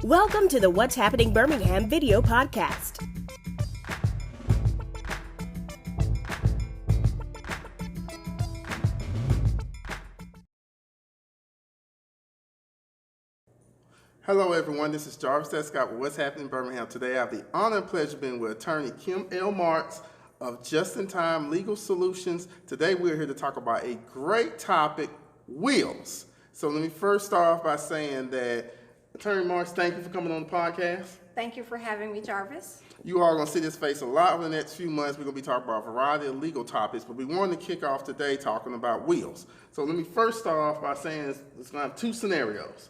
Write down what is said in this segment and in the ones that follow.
Welcome to the What's Happening Birmingham video podcast. Hello everyone, this is Jarvis Scott with What's Happening Birmingham. Today I have the honor and pleasure of being with Attorney Kem L of Just-in-Time Legal Solutions. Today we're here to talk about a great topic, wills. So let me first start off by saying that Attorney Marks, thank you for coming on the podcast. Thank you for having me, Jarvis. You all are going to see this face a lot over the next few months. We're going to be talking about a variety of legal topics, but we wanted to kick off today talking about wills. So let me first start off by saying it's going to have two scenarios.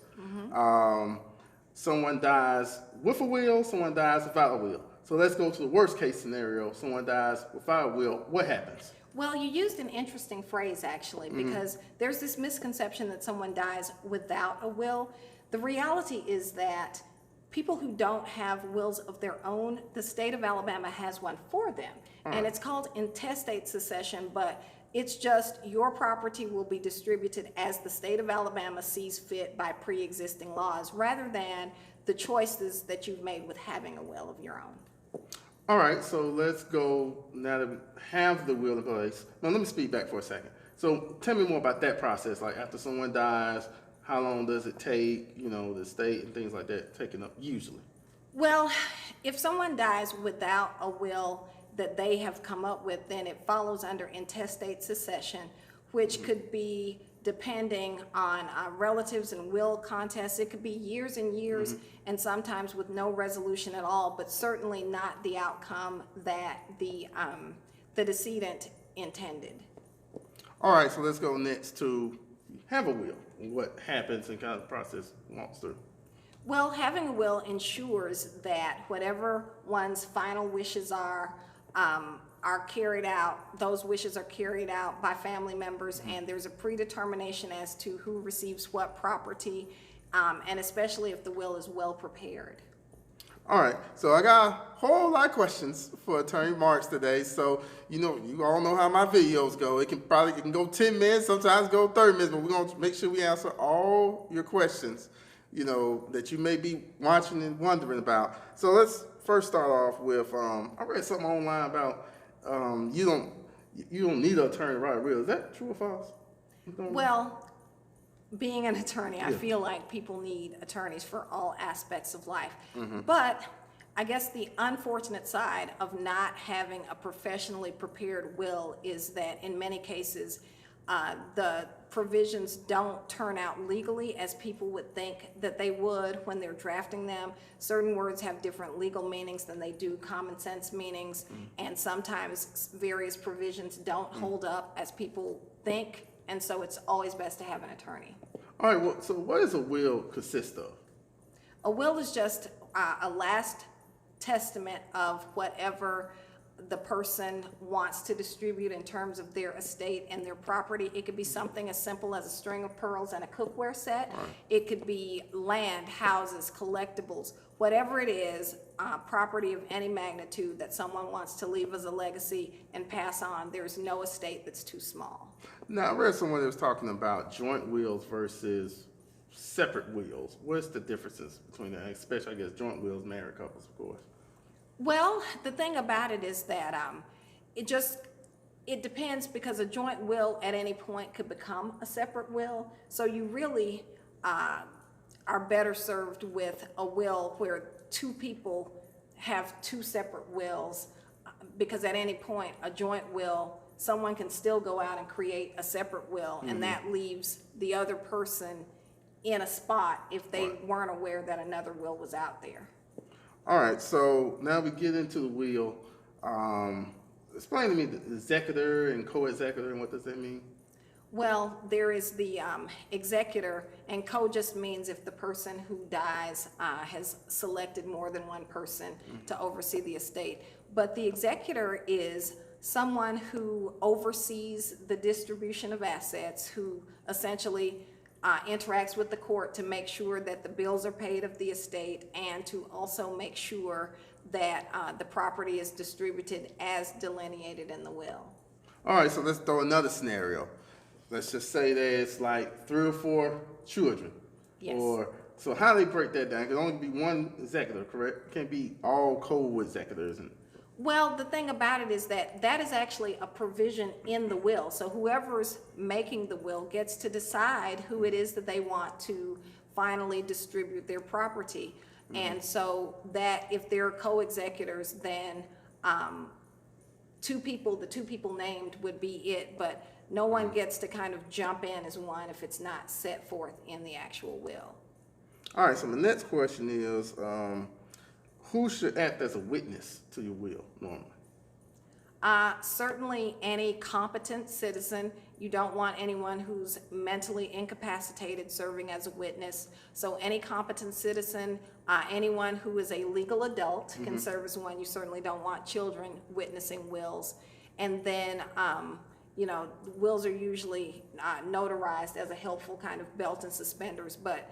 Someone dies with a will, someone dies without a will. So let's go to the worst case scenario. Someone dies without a will. What happens? Well, you used an interesting phrase, actually, because there's this misconception that someone dies without a will. The reality is that people who don't have wills of their own, the state of Alabama has one for them. And it's called intestate succession, but it's just your property will be distributed as the state of Alabama sees fit by pre-existing laws, rather than the choices that you've made with having a will of your own. All right, so let's go now that we have the will in place. Now let me speed back for a second. So tell me more about that process. Like after someone dies, how long does it take, the state and things like that taken up usually? Well, if someone dies without a will that they have come up with, then it follows under intestate succession, which could be depending on relatives and will contests. It could be years and years, and sometimes with no resolution at all, but certainly not the outcome that the decedent intended. All right, so let's go next to have a will. What happens and kind of the process walks through. Well, having a will ensures that whatever one's final wishes are carried out. Those wishes are carried out by family members, and there's a predetermination as to who receives what property, and especially if the will is well prepared. All right, so I got a whole lot of questions for Attorney Marks today. So, you all know how my videos go. It can go 10 minutes, sometimes go 30 minutes, but we're going to make sure we answer all your questions, that you may be watching and wondering about. So let's first start off with, I read something online about you don't need an attorney to write a will. Is that true or false? Well, being an attorney, I feel like people need attorneys for all aspects of life. But I guess the unfortunate side of not having a professionally prepared will is that in many cases, the provisions don't turn out legally as people would think that they would when they're drafting them. Certain words have different legal meanings than they do common sense meanings, and sometimes various provisions don't hold up as people think, and so it's always best to have an attorney. All right, well, so what does a will consist of? A will is just a last testament of whatever the person wants to distribute in terms of their estate and their property. It could be something as simple as a string of pearls and a cookware set. It could be land, houses, collectibles, whatever it is, property of any magnitude that someone wants to leave as a legacy and pass on. There's no estate that's too small. Now, I read someone that was talking about joint wills versus separate wills. What's the differences between that, especially, I guess, joint wills, married couples, of course? Well, the thing about it is that it depends, because a joint will at any point could become a separate will. So you really are better served with a will where two people have two separate wills, because at any point a joint will, someone can still go out and create a separate will, and that leaves the other person in a spot if they weren't aware that another will was out there. All right, so now we get into the will. Explain to me the executor and co-executor, and what does that mean? Well, there is the executor, and co just means if the person who dies has selected more than one person to oversee the estate. But the executor is someone who oversees the distribution of assets, who essentially interacts with the court to make sure that the bills are paid of the estate, and to also make sure that the property is distributed as delineated in the will. All right, so let's throw another scenario. Let's just say there's like 3 or 4 children. Yes. Or So how they break that down? It can only be one executor, correct? It can't be all co-executors. Well, the thing about it is that is actually a provision in the will. So whoever's making the will gets to decide who it is that they want to finally distribute their property. And so that if they're co-executors, then the two people named would be it, but no one gets to kind of jump in as one if it's not set forth in the actual will. All right, so the next question is, who should act as a witness to your will normally? Certainly any competent citizen. You don't want anyone who's mentally incapacitated serving as a witness. So any competent citizen, anyone who is a legal adult can serve as one. You certainly don't want children witnessing wills. And then, wills are usually notarized as a helpful kind of belt and suspenders, but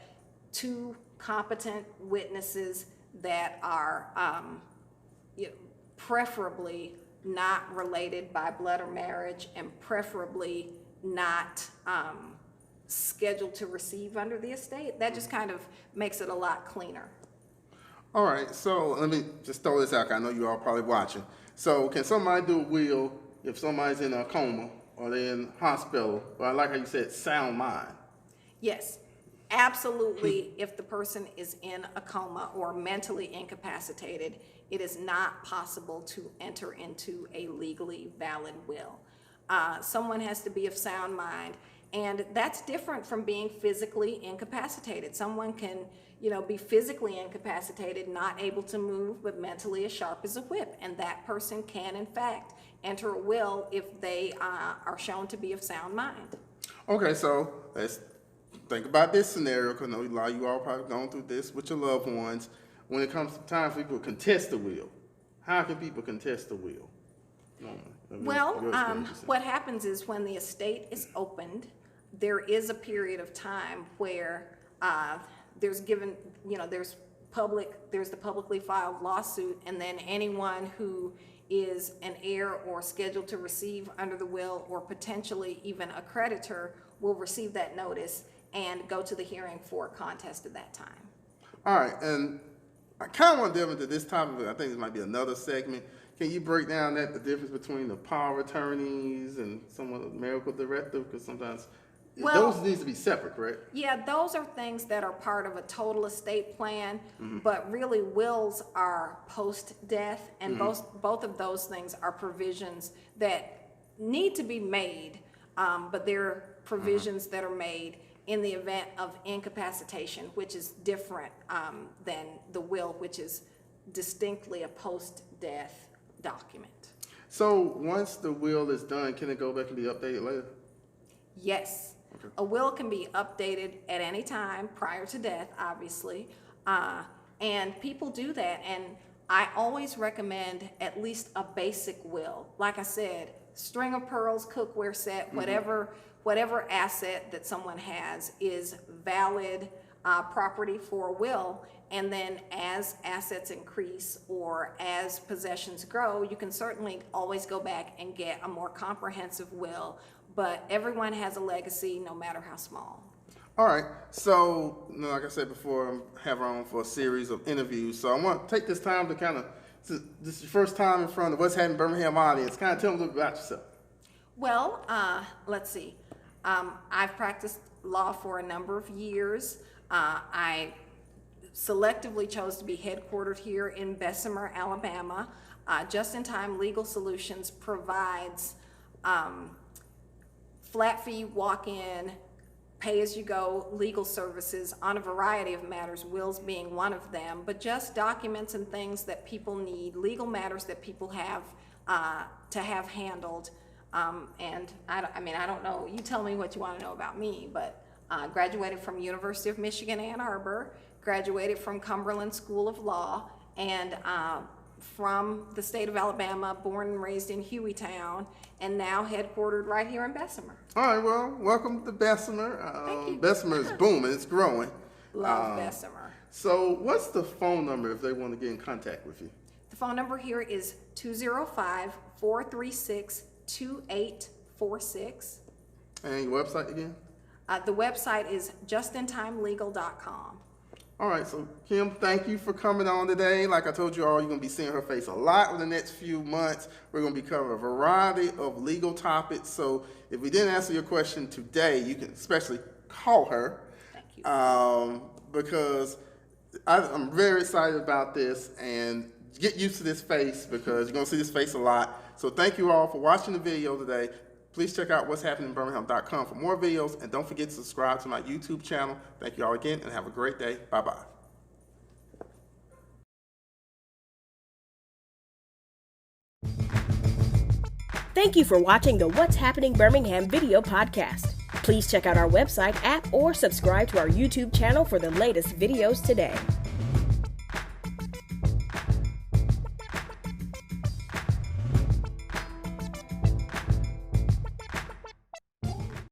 two competent witnesses that are preferably not related by blood or marriage, and preferably not scheduled to receive under the estate. That just kind of makes it a lot cleaner. All right, so let me just throw this out. I know you all probably watching. So can somebody do a will if somebody's in a coma or they're in hospital, or I like how you said sound mind? Yes, absolutely. If the person is in a coma or mentally incapacitated, it is not possible to enter into a legally valid will. Someone has to be of sound mind, and that's different from being physically incapacitated. Someone can, be physically incapacitated, not able to move, but mentally as sharp as a whip, and that person can, in fact, enter a will if they are shown to be of sound mind. Okay, so let's think about this scenario, because I know a lot of you all probably gone through this with your loved ones. When it comes to time for people to contest the will, how can people contest the will? Well, what happens is when the estate is opened, there is a period of time where there's the publicly filed lawsuit, and then anyone who is an heir or scheduled to receive under the will, or potentially even a creditor, will receive that notice and go to the hearing for a contest at that time. All right, and I kind of want to delve into this topic, but I think this might be another segment. Can you break down the difference between the power of attorneys and someone a medical director? Because sometimes those needs to be separate, correct? Yeah, those are things that are part of a total estate plan, but really wills are post-death, and both of those things are provisions that need to be made, but they're provisions that are made in the event of incapacitation, which is different than the will, which is distinctly a post-death document. So once the will is done, can it go back and be updated later? Yes. Okay. A will can be updated at any time prior to death, obviously, and people do that, and I always recommend at least a basic will. Like I said, string of pearls, cookware set, whatever asset that someone has is valid property for a will, and then as assets increase or as possessions grow, you can certainly always go back and get a more comprehensive will, but everyone has a legacy no matter how small. All right, so like I said before, I have her on for a series of interviews, so I want to take this time to kind of, this is your first time in front of What's Happening Birmingham audience, kind of tell them a little bit about yourself. Well, let's see. I've practiced law for a number of years. I selectively chose to be headquartered here in Bessemer, Alabama. Just in Time Legal Solutions provides flat fee, walk-in, pay-as-you-go legal services on a variety of matters, wills being one of them, but just documents and things that people need, legal matters that people have to have handled. And I don't know, you tell me what you want to know about me, but graduated from University of Michigan, Ann Arbor, graduated from Cumberland School of Law, and from the state of Alabama, born and raised in Hueytown, and now headquartered right here in Bessemer. All right, well, welcome to Bessemer. Thank you. Bessemer is booming, it's growing. Love Bessemer. So what's the phone number if they want to get in contact with you? The phone number here is 205-436-2846. And your website again? The website is justintimelegal.com. All right, so Kim, thank you for coming on today. Like I told you all, you're going to be seeing her face a lot in the next few months. We're going to be covering a variety of legal topics. So if we didn't answer your question today, you can especially call her. Thank you. Because I'm very excited about this, and get used to this face because you're going to see this face a lot. So thank you all for watching the video today. Please check out what'shappeningbirmingham.com for more videos, and don't forget to subscribe to my YouTube channel. Thank you all again, and have a great day. Bye-bye. Thank you for watching the What's Happening Birmingham video podcast. Please check out our website, app, or subscribe to our YouTube channel for the latest videos today.